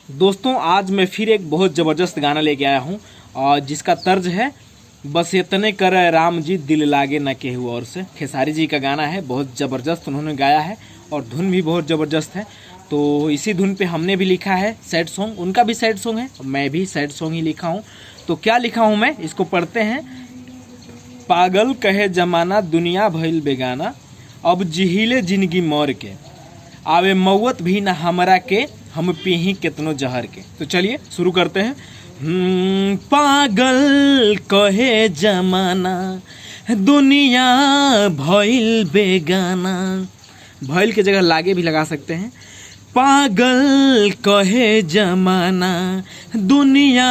दोस्तों आज मैं फिर एक बहुत ज़बरदस्त गाना लेके आया हूँ और जिसका तर्ज है बस इतने कर राम जी दिल लागे न केहू और से। खेसारी जी का गाना है, बहुत ज़बरदस्त उन्होंने गाया है और धुन भी बहुत ज़बरदस्त है। तो इसी धुन पे हमने भी लिखा है सैड सॉन्ग, उनका भी सैड सॉन्ग है, मैं भी सैड सॉन्ग ही लिखा हूँ। तो क्या लिखा हूँ मैं, इसको पढ़ते हैं। पागल कहे जमाना दुनिया भइल बेगाना, अब जिहिले जिंदगी मर के, आवे मौत भी न हमरा के, हम पीही कितनो जहर के। तो चलिए शुरू करते हैं। पागल कहे जमाना दुनिया भइल बेगाना, भइल के जगह लागे भी लगा सकते हैं। पागल कहे जमाना दुनिया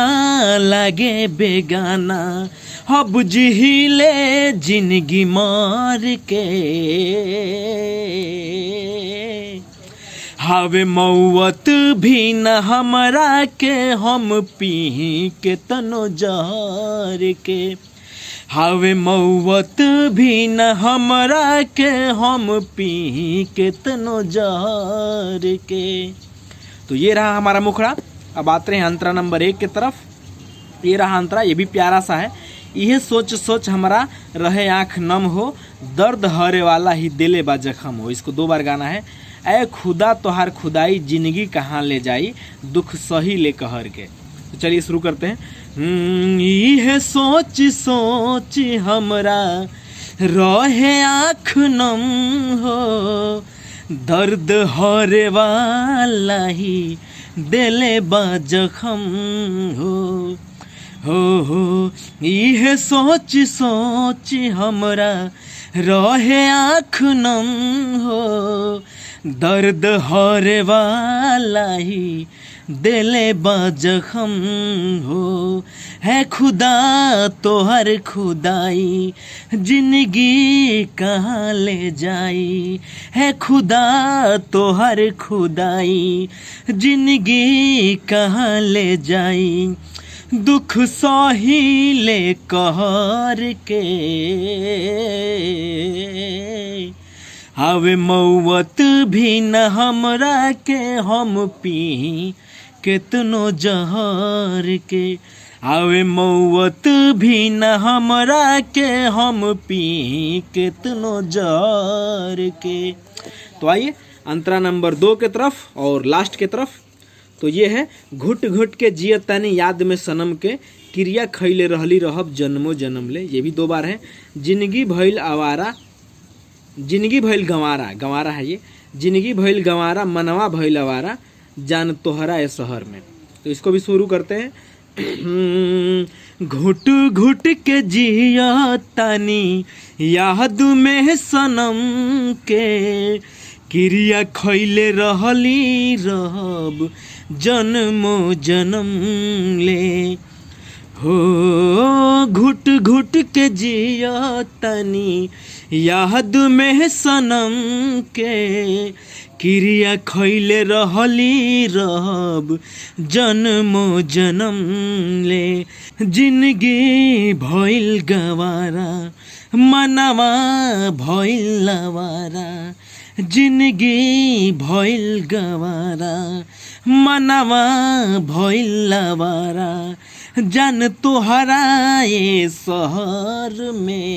लागे बेगाना, अब जिहिले जिंदगी मार के, हावे मौत भी न हमरा के, हम पीही के तनो जहर के, हावे मौत भी न हमरा के, हम पीही के तनो जहर के। तो ये रहा हमारा मुखड़ा। अब आते हैं अंतरा नंबर 1 की तरफ। ये रहा अंतरा, ये भी प्यारा सा है। यह सोच सोच हमारा रहे आँख नम हो, दर्द हरे वाला ही दिले बा जख्म हो। इसको 2 बार गाना है। ऐ खुदा तोहार खुदाई जिंदगी कहाँ ले जाई, दुख सही ले कहर के। तो चलिए शुरू करते हैं। यह सोच सोच हमरा रहे आँख नम हो, दर्द हरे वाला ही दिले बा जख्म हो। यह सोच सोच हमरा रहे आँख नम हो, दर्द हरे वाला ही दिले बा जख्म हो। है खुदा तोहर खुदाई जिंदगी कहाँ ले जाई, है खुदा तोहर खुदाई जिंदगी कहाँ ले जाई, दुख सही ले कहर के, हावे मौत भी न हमरा के, हम पीही कितनो जहर के, हावे मौत भी न हमरा के, हम पीही कितनो जहर के। तो आइए अंतरा नंबर 2 की तरफ और लास्ट की तरफ। तो ये है घुट घुट के जियतानी याद में सनम के, क्रिया खैले रहली रहब जन्मो जन्म ले। ये भी 2 बार है। जिंदगी भइल आवारा, जिंदगी भइल गंवारा, गंवारा है ये। जिंदगी भइल गंवारा मनवा भइल आवारा, जान तोहरा ए शहर में। तो इसको भी शुरू करते हैं। घुट घुट के जियतानी याद में सनम के, क्रिया खैले रहली रहब जन्मो जन्म ले हो। घुट घुट के जियतानी याद में सनम के, क्रिया खैले रहली रहब जन्मो जन्म ले। जिंदगी भइल गवारा मनवा भइल आवारा, जिंदगी भइल गवारा मनवा भइल आवारा, जान तोहरा ये शहर में,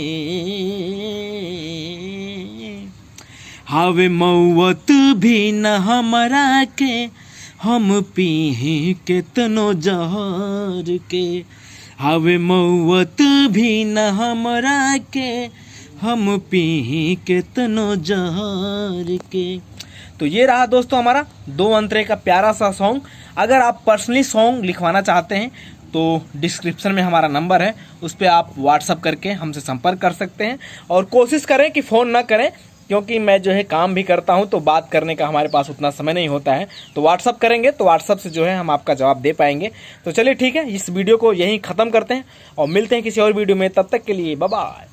हावे मौत भी न हमरा के, हम पीही कितनो जहर के, हावे मौत भी न हमरा के, हम पीही कितनो जहर के। तो ये रहा दोस्तों हमारा 2 अंतरे का प्यारा सा सॉन्ग। अगर आप पर्सनली सॉन्ग लिखवाना चाहते हैं तो डिस्क्रिप्शन में हमारा नंबर है, उस पर आप व्हाट्सअप करके हमसे संपर्क कर सकते हैं। और कोशिश करें कि फ़ोन ना करें, क्योंकि मैं जो है काम भी करता हूं तो बात करने का हमारे पास उतना समय नहीं होता है। तो व्हाट्सअप करेंगे तो व्हाट्सअप से जो है हम आपका जवाब दे पाएंगे। तो चलिए ठीक है, इस वीडियो को यहीं ख़त्म करते हैं और मिलते हैं किसी और वीडियो में। तब तक के लिए बाय बाय।